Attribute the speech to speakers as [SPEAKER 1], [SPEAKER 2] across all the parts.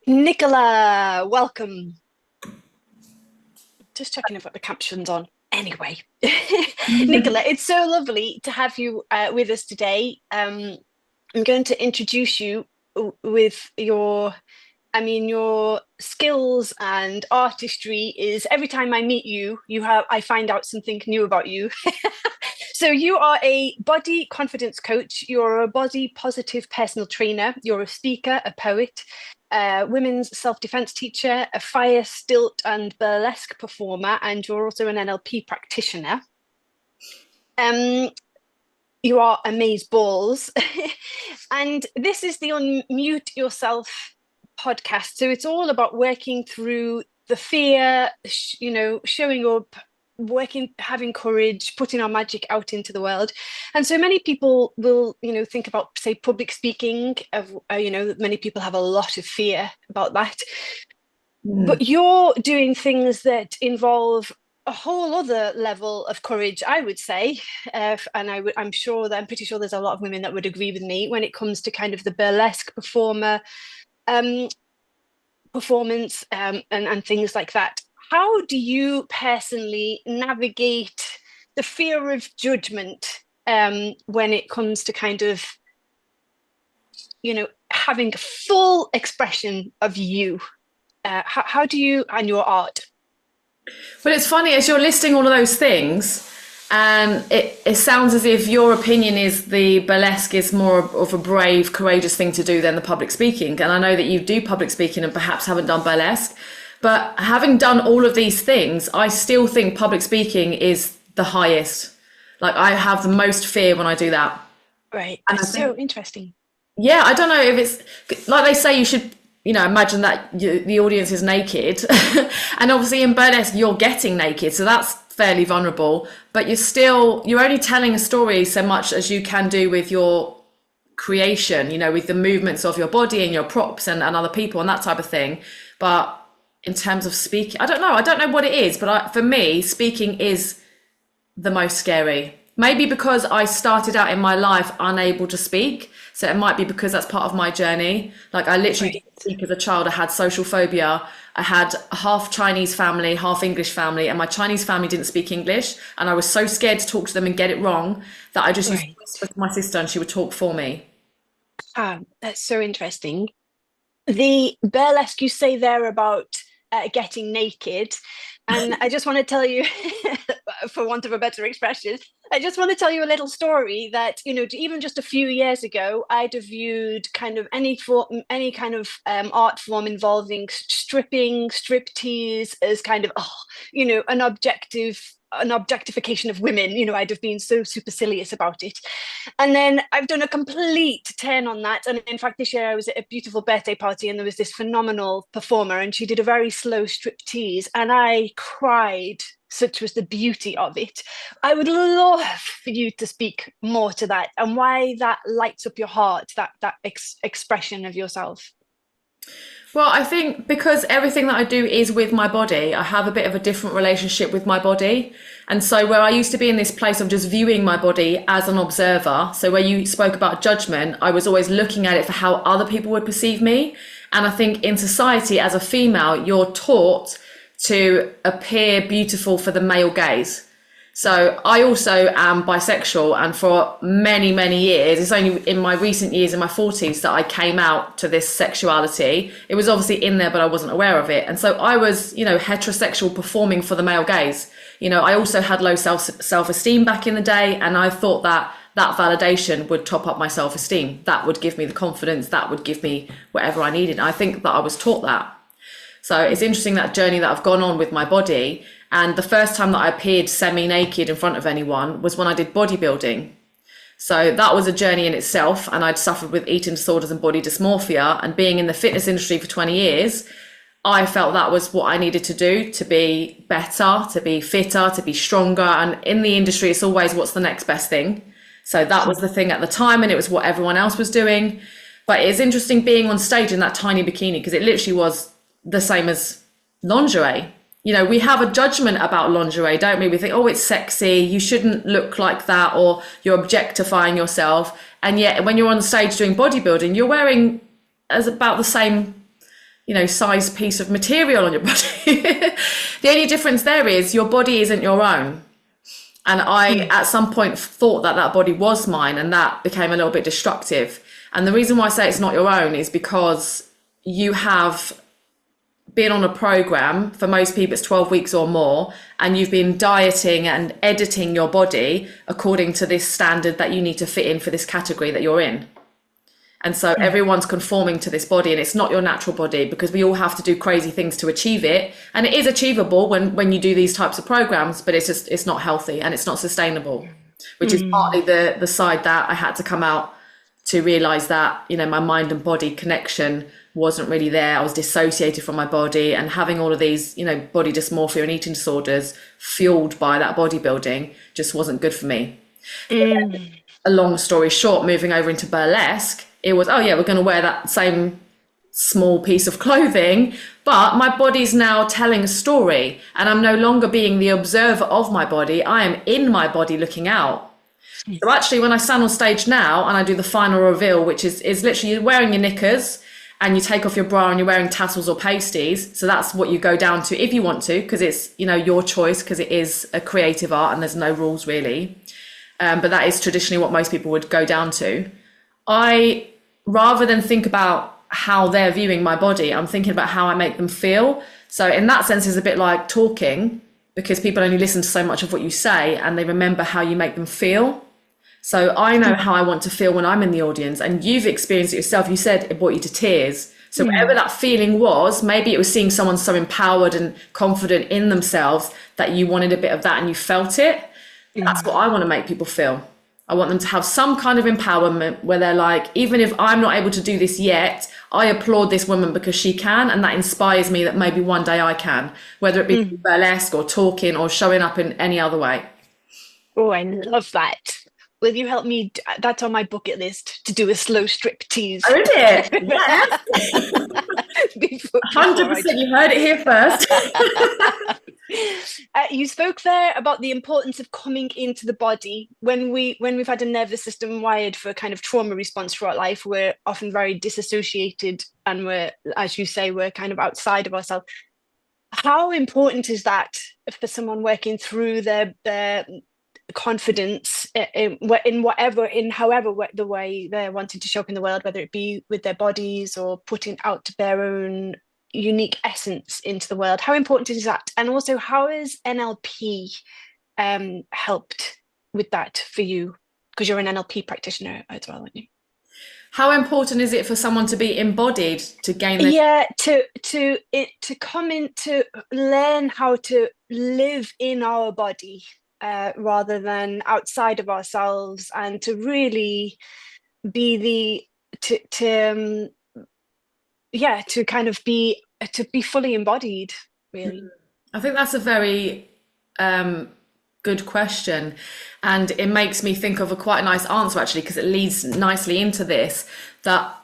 [SPEAKER 1] Nicola, welcome. Just checking if I've got the captions on. Anyway, Nicola, it's so lovely to have you with us today. I'm going to introduce you with your skills and artistry is every time I meet you, I find out something new about you. So you are a body confidence coach, you're a body positive personal trainer, you're a speaker, a poet, a women's self-defense teacher, a fire, stilt, and burlesque performer, and you're also an NLP practitioner. You are amaze balls. And this is the Unmute Yourself podcast. So it's all about working through the fear, showing up, working, having courage, putting our magic out into the world. And so many people will, think about, say, public speaking. Many people have a lot of fear about that. But you're doing things that involve a whole other level of courage, I would say, and I'm pretty sure there's a lot of women that would agree with me when it comes to kind of the burlesque performance and things like that. How do you personally navigate the fear of judgment when it comes to kind of, having a full expression of you? How do you, and your art?
[SPEAKER 2] Well, it's funny as you're listing all of those things, and it sounds as if your opinion is the burlesque is more of a brave, courageous thing to do than the public speaking. And I know that you do public speaking and perhaps haven't done burlesque, but having done all of these things, I still think public speaking is the highest. Like, I have the most fear when I do that.
[SPEAKER 1] Right. That's so interesting.
[SPEAKER 2] Yeah, I don't know if it's like they say you should, imagine that the audience is naked. And obviously in burlesque, you're getting naked. So that's fairly vulnerable, but you're only telling a story so much as you can do with your creation, with the movements of your body and your props and other people and that type of thing. But in terms of speaking, I don't know what it is, but for me, speaking is the most scary. Maybe because I started out in my life unable to speak. So it might be because that's part of my journey. Like, I literally didn't speak as a child. I had social phobia. I had a half Chinese family, half English family, and my Chinese family didn't speak English. And I was so scared to talk to them and get it wrong that I just used to whisper to my sister and she would talk for me.
[SPEAKER 1] That's so interesting. The burlesque you say there about getting naked, and I just want to tell you, for want of a better expression, I just want to tell you a little story that, even just a few years ago, I'd have viewed kind of any kind of art form involving stripping, striptease as kind of, an objectification of women. I'd have been so supercilious about it. And then I've done a complete turn on that. And in fact, this year I was at a beautiful birthday party and there was this phenomenal performer and she did a very slow striptease and I cried. Such was the beauty of it. I would love for you to speak more to that and why that lights up your heart, that expression of yourself.
[SPEAKER 2] Well, I think because everything that I do is with my body, I have a bit of a different relationship with my body. And so where I used to be in this place of just viewing my body as an observer, so where you spoke about judgment, I was always looking at it for how other people would perceive me. And I think in society as a female, you're taught to appear beautiful for the male gaze. So I also am bisexual, and for many, many years, it's only in my recent years, in my 40s, that I came out to this sexuality. It was obviously in there, but I wasn't aware of it. And so I was, heterosexual performing for the male gaze. I also had low self-esteem back in the day, and I thought that validation would top up my self-esteem. That would give me the confidence, that would give me whatever I needed. And I think that I was taught that. So it's interesting, that journey that I've gone on with my body. And the first time that I appeared semi-naked in front of anyone was when I did bodybuilding. So that was a journey in itself. And I'd suffered with eating disorders and body dysmorphia. And being in the fitness industry for 20 years, I felt that was what I needed to do to be better, to be fitter, to be stronger. And in the industry, it's always what's the next best thing. So that was the thing at the time, and it was what everyone else was doing. But it's interesting being on stage in that tiny bikini, because it literally was the same as lingerie. We have a judgment about lingerie, don't we? We think, oh, it's sexy, you shouldn't look like that, or you're objectifying yourself. And yet when you're on stage doing bodybuilding, you're wearing as about the same, sized piece of material on your body. The only difference there is your body isn't your own. And I,
[SPEAKER 1] Mm.
[SPEAKER 2] at some point, thought that that body was mine, and that became a little bit destructive. And the reason why I say it's not your own is because you have been on a program, for most people it's 12 weeks or more, and you've been dieting and editing your body according to this standard that you need to fit in for this category that you're in. And so everyone's conforming to this body, and it's not your natural body, because we all have to do crazy things to achieve it. And it is achievable when you do these types of programs, but it's not healthy and it's not sustainable, which is partly the side that I had to come out to realize that, my mind and body connection wasn't really there. I was dissociated from my body, and having all of these, body dysmorphia and eating disorders fueled by that bodybuilding just wasn't good for me. A long story short, moving over into burlesque, it was, oh yeah, we're going to wear that same small piece of clothing, but my body's now telling a story, and I'm no longer being the observer of my body. I am in my body looking out. So actually, when I stand on stage now and I do the final reveal, which is literally you're wearing your knickers and you take off your bra and you're wearing tassels or pasties. So that's what you go down to if you want to, because it's, your choice, because it is a creative art and there's no rules really. But that is traditionally what most people would go down to. I, rather than think about how they're viewing my body, I'm thinking about how I make them feel. So in that sense, it's a bit like talking, because people only listen to so much of what you say and they remember how you make them feel. So I know how I want to feel when I'm in the audience, and you've experienced it yourself. You said it brought you to tears. So whatever that feeling was, maybe it was seeing someone so empowered and confident in themselves that you wanted a bit of that and you felt it. That's what I want to make people feel. I want them to have some kind of empowerment where they're like, even if I'm not able to do this yet, I applaud this woman because she can, and that inspires me that maybe one day I can, whether it be burlesque or talking or showing up in any other way.
[SPEAKER 1] Oh, I love that. Will you help me? That's on my bucket list, to do a slow strip tease.
[SPEAKER 2] Oh, is it? Yes.
[SPEAKER 1] before I
[SPEAKER 2] 100%, you heard it here first.
[SPEAKER 1] You spoke there about the importance of coming into the body. When we've had a nervous system wired for a kind of trauma response throughout life, we're often very disassociated, and we're, as you say, we're kind of outside of ourselves. How important is that for someone working through their confidence in however the way they're wanting to show up in the world, whether it be with their bodies or putting out their own unique essence into the world? How important is that? And also, how has NLP helped with that for you? Because you're an NLP practitioner as well, aren't you?
[SPEAKER 2] How important is it for someone to be embodied to gain the...
[SPEAKER 1] Yeah, to come in, to learn how to live in our body rather than outside of ourselves, and to really be to kind of be to be fully embodied, really.
[SPEAKER 2] I think that's a very good question, and it makes me think of a quite nice answer actually, because it leads nicely into this, that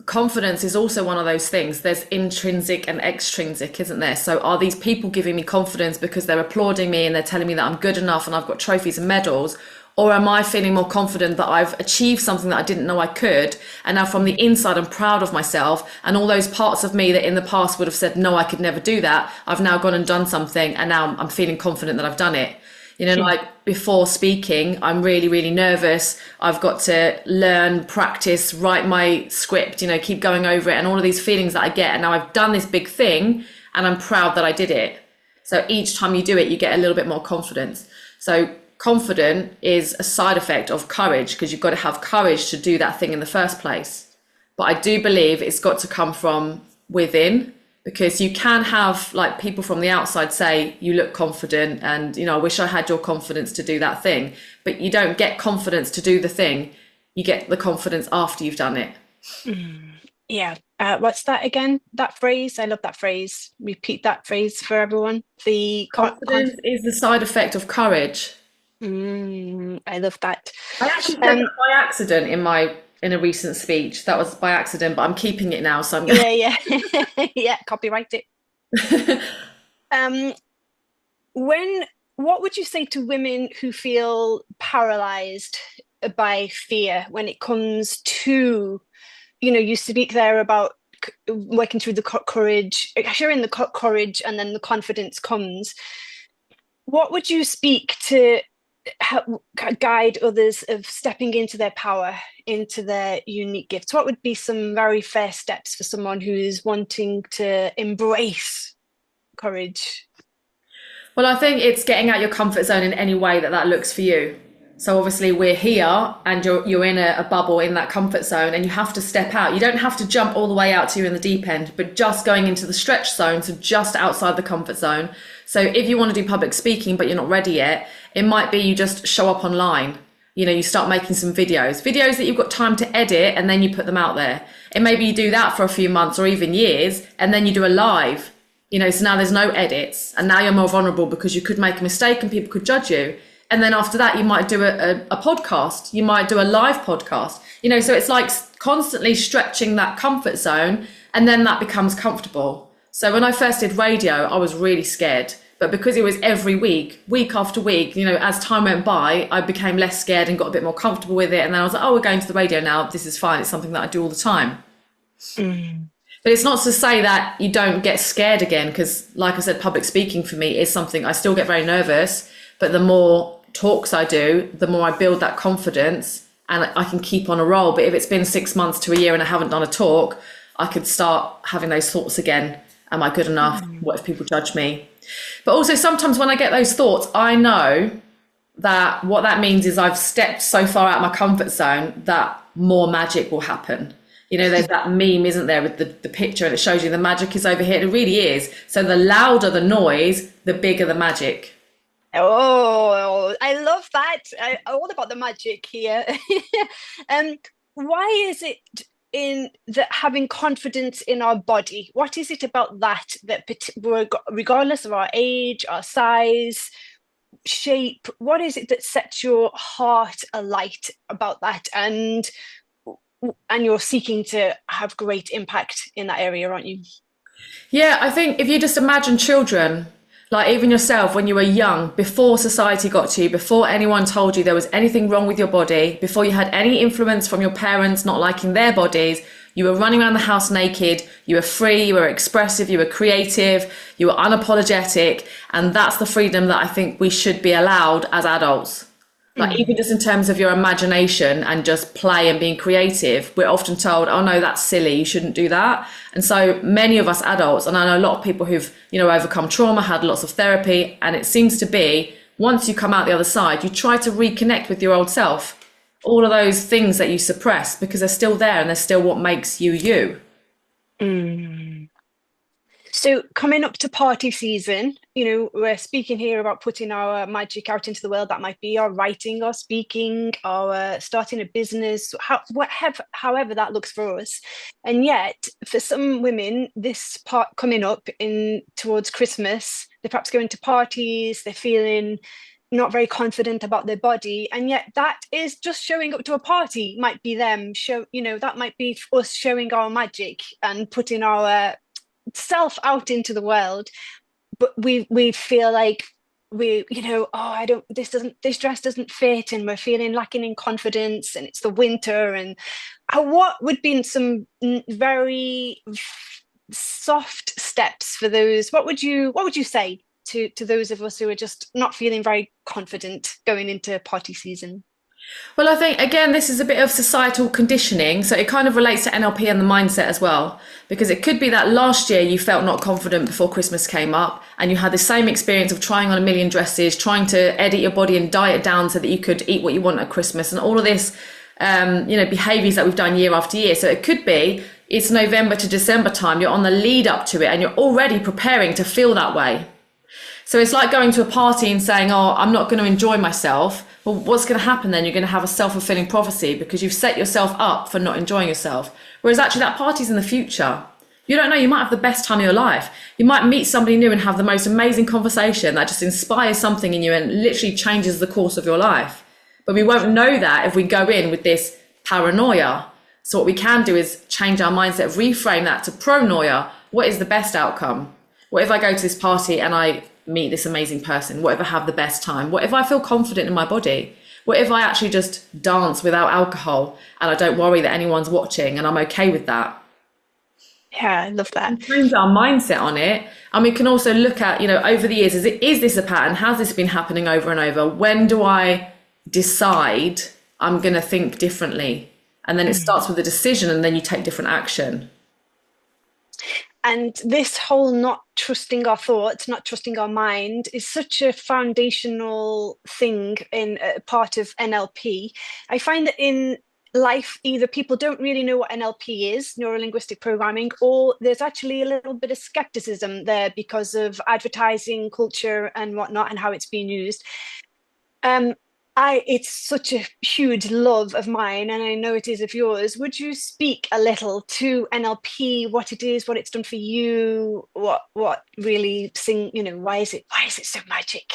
[SPEAKER 2] confidence is also one of those things. There's intrinsic and extrinsic, isn't there? So are these people giving me confidence because they're applauding me and they're telling me that I'm good enough and I've got trophies and medals? Or am I feeling more confident that I've achieved something that I didn't know I could? And now from the inside, I'm proud of myself. And all those parts of me that in the past would have said, no, I could never do that, I've now gone and done something. And now I'm feeling confident that I've done it. Like before speaking, I'm really, really nervous. I've got to learn, practice, write my script, keep going over it, and all of these feelings that I get. And now I've done this big thing and I'm proud that I did it. So each time you do it, you get a little bit more confidence. So confident is a side effect of courage, because you've got to have courage to do that thing in the first place. But I do believe it's got to come from within, because you can have like people from the outside say you look confident and I wish I had your confidence to do that thing, but you don't get confidence to do the thing. You get the confidence after you've done it.
[SPEAKER 1] Yeah. What's that again? That phrase? I love that phrase. Repeat that phrase for everyone. The
[SPEAKER 2] confidence is the side effect of courage.
[SPEAKER 1] I love that.
[SPEAKER 2] I actually said that by accident in a recent speech. That was by accident, but I'm keeping it now. So I'm gonna...
[SPEAKER 1] yeah. Yeah, copyright it. What would you say to women who feel paralyzed by fear when it comes to, you speak there about working through the courage, sharing the courage, and then the confidence comes. What would you speak to help guide others of stepping into their power, into their unique gifts? What would be some very fair steps for someone who's wanting to embrace courage?
[SPEAKER 2] Well, I think it's getting out your comfort zone in any way that that looks for you. So obviously we're here and you're in a bubble in that comfort zone, and you have to step out. You don't have to jump all the way out to you in the deep end, but just going into the stretch zone, so just outside the comfort zone. So if you want to do public speaking but you're not ready yet, it might be you just show up online. You start making some videos that you've got time to edit, and then you put them out there. And maybe you do that for a few months or even years, and then you do a live. So now there's no edits, and now you're more vulnerable because you could make a mistake and people could judge you. And then after that, you might do a podcast. You might do a live podcast. So it's like constantly stretching that comfort zone, and then that becomes comfortable. So when I first did radio, I was really scared. But because it was every week, week after week, as time went by, I became less scared and got a bit more comfortable with it. And then I was like, oh, we're going to the radio now. This is fine. It's something that I do all the time.
[SPEAKER 1] Mm.
[SPEAKER 2] But it's not to say that you don't get scared again, because like I said, public speaking for me is something I still get very nervous, but the more talks I do, the more I build that confidence and I can keep on a roll. But if it's been 6 months to a year and I haven't done a talk, I could start having those thoughts again. Am I good enough? What if people judge me? But also sometimes when I get those thoughts, I know that what that means is I've stepped so far out of my comfort zone that more magic will happen. There's that meme, isn't there, with the picture, and it shows you the magic is over here. It really is. So the louder the noise, the bigger the magic.
[SPEAKER 1] Oh, I love that. All about the magic here. Why is it in that having confidence in our body? What is it about that regardless of our age, our size, shape, what is it that sets your heart alight about that? And you're seeking to have great impact in that area, aren't you?
[SPEAKER 2] Yeah, I think if you just imagine children, like even yourself when you were young, before society got to you, before anyone told you there was anything wrong with your body, before you had any influence from your parents not liking their bodies, you were running around the house naked, you were free, you were expressive, you were creative, you were unapologetic. And that's the freedom that I think we should be allowed as adults. Like even just in terms of your imagination and just play and being creative, we're often told, oh no, that's silly, you shouldn't do that. And so many of us adults, and I know a lot of people who've, overcome trauma, had lots of therapy, and it seems to be, once you come out the other side, you try to reconnect with your old self. All of those things that you suppress, because they're still there and they're still what makes you you.
[SPEAKER 1] Mm. So coming up to party season, we're speaking here about putting our magic out into the world. That might be our writing, our speaking, our starting a business, however that looks for us. And yet, for some women, this part coming up in towards Christmas, they're perhaps going to parties, they're feeling not very confident about their body, and yet that is just showing up to a party. Might be them that might be us showing our magic and putting our self out into the world, but we feel like this dress doesn't fit, and we're feeling lacking in confidence, and it's the winter. And what would be some very soft steps for those? What would you say to those of us who are just not feeling very confident going into party season?
[SPEAKER 2] Well, I think, again, this is a bit of societal conditioning. So it kind of relates to NLP and the mindset as well, because it could be that last year you felt not confident before Christmas came up, and you had the same experience of trying on a million dresses, trying to edit your body and diet down so that you could eat what you want at Christmas, and all of this, behaviors that we've done year after year. So it could be it's November to December time, you're on the lead up to it and you're already preparing to feel that way. So it's like going to a party and saying, oh, I'm not going to enjoy myself. Well, what's going to happen then? You're going to have a self-fulfilling prophecy, because you've set yourself up for not enjoying yourself. Whereas actually that party's in the future. You don't know, you might have the best time of your life. You might meet somebody new and have the most amazing conversation that just inspires something in you and literally changes the course of your life. But we won't know that if we go in with this paranoia. So what we can do is change our mindset, reframe that to pronoia. What is the best outcome? What if I go to this party and I meet this amazing person? What if I have the best time? What if I feel confident in my body? What if I actually just dance without alcohol and I don't worry that anyone's watching and I'm okay with that?
[SPEAKER 1] Yeah, I love that.
[SPEAKER 2] Change our mindset on it. And we can also look at, over the years, is this a pattern? Has this been happening over and over? When do I decide I'm going to think differently? And then it starts with a decision, and then you take different action.
[SPEAKER 1] And this whole not trusting our thoughts, not trusting our mind is such a foundational thing in part of NLP. I find that in life, either people don't really know what NLP is, neuro-linguistic programming, or there's actually a little bit of skepticism there because of advertising culture and whatnot and how it's being used. Um, it's such a huge love of mine, and I know it is of yours. Would you speak a little to NLP, what it is, what it's done for you, what really why is it so magic?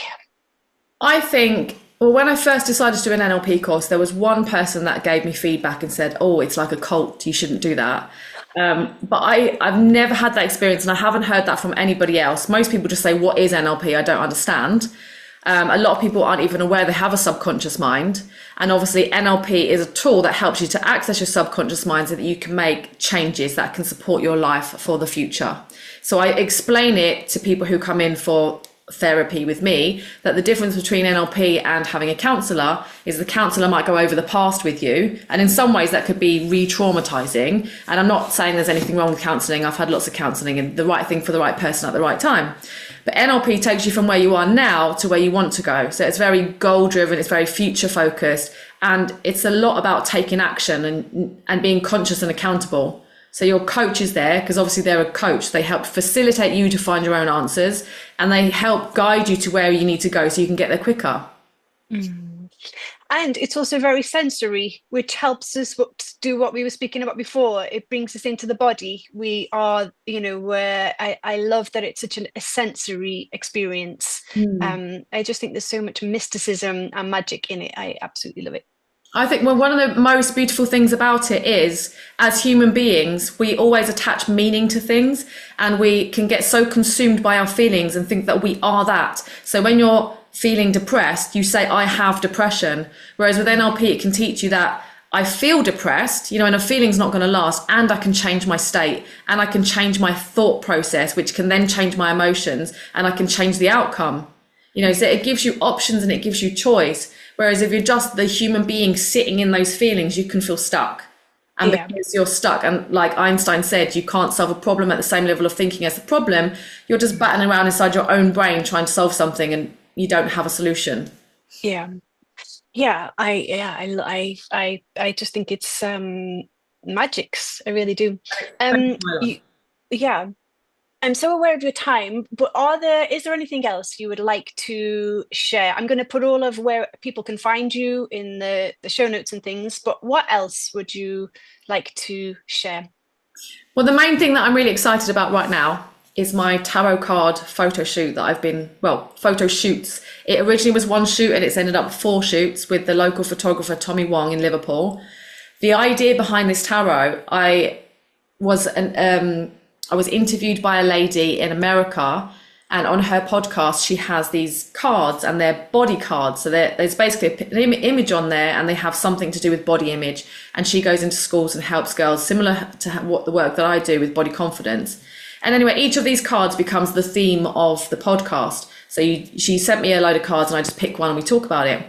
[SPEAKER 2] I think, well, when I first decided to do an NLP course, there was one person that gave me feedback and said, "Oh, it's like a cult. You shouldn't do that." But I've never had that experience, and I haven't heard that from anybody else. Most people just say, "What is NLP? I don't understand." A lot of people aren't even aware they have a subconscious mind. And obviously, NLP is a tool that helps you to access your subconscious mind so that you can make changes that can support your life for the future. So I explain it to people who come in for therapy with me, that the difference between NLP and having a counsellor is the counsellor might go over the past with you, and in some ways that could be re-traumatizing. And I'm not saying there's anything wrong with counselling. I've had lots of counselling, and the right thing for the right person at the right time. But NLP takes you from where you are now to where you want to go. So it's very goal driven, it's very future focused, and it's a lot about taking action and being conscious and accountable. So your coach is there because obviously they're a coach. They help facilitate you to find your own answers, and they help guide you to where you need to go so you can get there quicker.
[SPEAKER 1] And it's also very sensory, which helps us do what we were speaking about before. It brings us into the body. We are, where I love that it's such a sensory experience. I just think there's so much mysticism and magic in it. I absolutely love it.
[SPEAKER 2] I think, well, one of the most beautiful things about it is, as human beings, we always attach meaning to things, and we can get so consumed by our feelings and think that we are that. So when you're feeling depressed, you say, "I have depression." Whereas with NLP, it can teach you that I feel depressed, and a feeling's not going to last, and I can change my state, and I can change my thought process, which can then change my emotions, and I can change the outcome. So it gives you options and it gives you choice. Whereas if you're just the human being sitting in those feelings, you can feel stuck. And because you're stuck, and like Einstein said, you can't solve a problem at the same level of thinking as the problem, you're just batting around inside your own brain trying to solve something, and you don't have a solution.
[SPEAKER 1] I just think it's magics. I really do. I'm so aware of your time, but is there anything else you would like to share? I'm going to put all of where people can find you in the show notes and things, but what else would you like to share?
[SPEAKER 2] Well, the main thing that I'm really excited about right now is my tarot card photo shoot photo shoots. It originally was one shoot, and it's ended up 4 shoots with the local photographer, Tommy Wong in Liverpool. The idea behind this tarot, I was interviewed by a lady in America, and on her podcast, she has these cards, and they're body cards. So there's basically an image on there, and they have something to do with body image. And she goes into schools and helps girls, similar to what the work that I do with body confidence. And anyway, each of these cards becomes the theme of the podcast. So she sent me a load of cards, and I just pick one and we talk about it.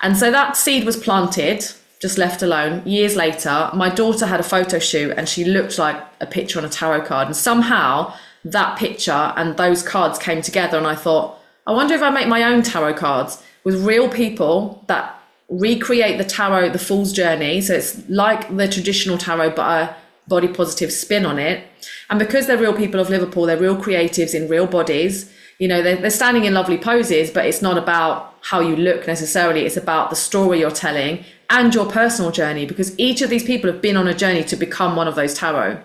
[SPEAKER 2] And so that seed was planted, just left alone. Years later, my daughter had a photo shoot, and she looked like a picture on a tarot card. And somehow that picture and those cards came together, and I thought, I wonder if I make my own tarot cards with real people that recreate the tarot, the Fool's Journey. So it's like the traditional tarot, but a body positive spin on it. And because they're real people of Liverpool, they're real creatives in real bodies. They're standing in lovely poses, but it's not about how you look necessarily. It's about the story you're telling and your personal journey, because each of these people have been on a journey to become one of those tarot.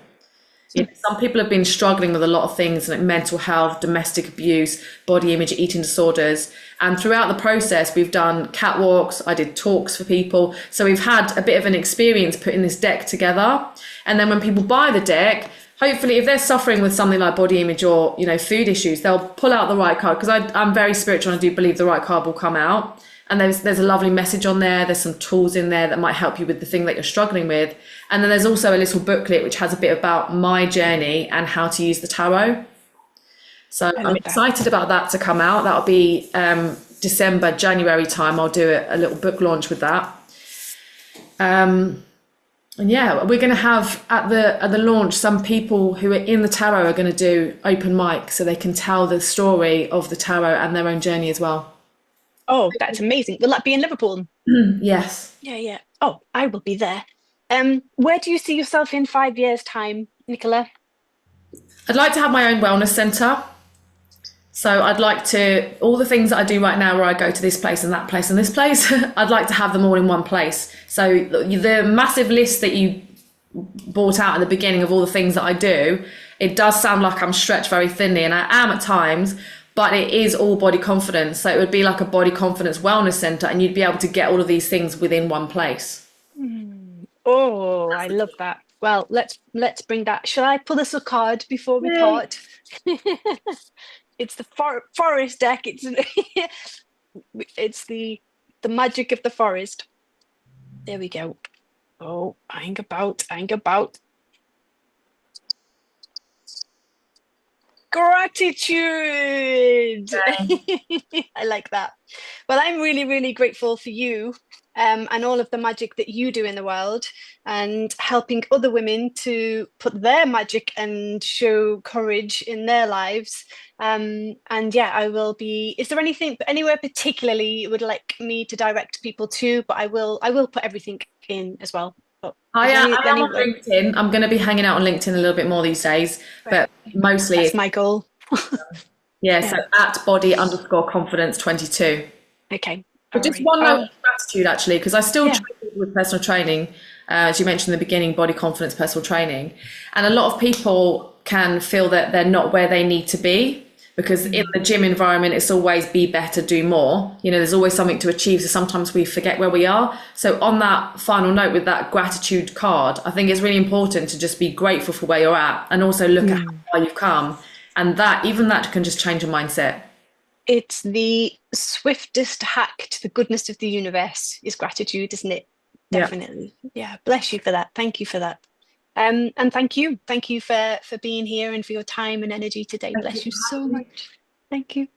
[SPEAKER 2] Some people have been struggling with a lot of things, like mental health, domestic abuse, body image, eating disorders. And throughout the process, we've done catwalks. I did talks for people. So we've had a bit of an experience putting this deck together. And then when people buy the deck, hopefully if they're suffering with something like body image or, food issues, they'll pull out the right card, because I'm very spiritual and I do believe the right card will come out. And there's a lovely message on there. There's some tools in there that might help you with the thing that you're struggling with. And then there's also a little booklet which has a bit about my journey and how to use the tarot. So
[SPEAKER 1] I
[SPEAKER 2] I'm
[SPEAKER 1] love that.
[SPEAKER 2] excited about that to come out. That'll be December, January time. I'll do a little book launch with that. And yeah, we're going to have at the launch, some people who are in the tarot are going to do open mic so they can tell the story of the tarot and their own journey as well.
[SPEAKER 1] Oh, that's amazing. Will that be in Liverpool?
[SPEAKER 2] Yes.
[SPEAKER 1] Yeah, yeah. Oh, I will be there. Where do you see yourself in 5 years' time, Nicola?
[SPEAKER 2] I'd like to have my own wellness centre. So I'd like to, all the things that I do right now where I go to this place and that place and this place, I'd like to have them all in one place. So the massive list that you brought out at the beginning of all the things that I do, it does sound like I'm stretched very thinly, and I am at times, but it is all body confidence. So it would be like a body confidence wellness centre, and you'd be able to get all of these things within one place.
[SPEAKER 1] Oh, I love that. Well, let's bring that. Shall I pull us a card before we
[SPEAKER 2] Yay.
[SPEAKER 1] part? It's the forest deck. It's it's the magic of the forest. There we go. Oh, hang about, hang about. Gratitude. I like that. Well, I'm really, really grateful for you, and all of the magic that you do in the world, and helping other women to put their magic and show courage in their lives. And yeah, I will be. Is there anything, anywhere particularly you would like me to direct people to? But I will put everything in as well. But is there
[SPEAKER 2] I am on
[SPEAKER 1] anywhere?
[SPEAKER 2] LinkedIn. I'm going to be hanging out on LinkedIn a little bit more these days,
[SPEAKER 1] Right.
[SPEAKER 2] but mostly,
[SPEAKER 1] That's my goal.
[SPEAKER 2] yeah, so
[SPEAKER 1] Yeah.
[SPEAKER 2] at body underscore confidence 22.
[SPEAKER 1] Okay.
[SPEAKER 2] But
[SPEAKER 1] All
[SPEAKER 2] just
[SPEAKER 1] right.
[SPEAKER 2] one note
[SPEAKER 1] Oh,
[SPEAKER 2] of gratitude, actually, because I still
[SPEAKER 1] yeah.
[SPEAKER 2] train with personal training, as you mentioned in the beginning, body confidence, personal training. And a lot of people can feel that they're not where they need to be because in the gym environment, it's always be better, do more. You know, there's always something to achieve. So sometimes we forget where we are. So on that final note with that gratitude card, I think it's really important to just be grateful for where you're at and also look at how far you've come. And that, even that can just change your mindset.
[SPEAKER 1] It's the swiftest hack to the goodness of the universe is gratitude, isn't it?
[SPEAKER 2] Yeah.
[SPEAKER 1] Definitely. Yeah. Bless you for that. Thank you for that. And thank you. Thank you for being here and for your time and energy today.
[SPEAKER 2] Thank you.
[SPEAKER 1] Bless you so much. Thank you.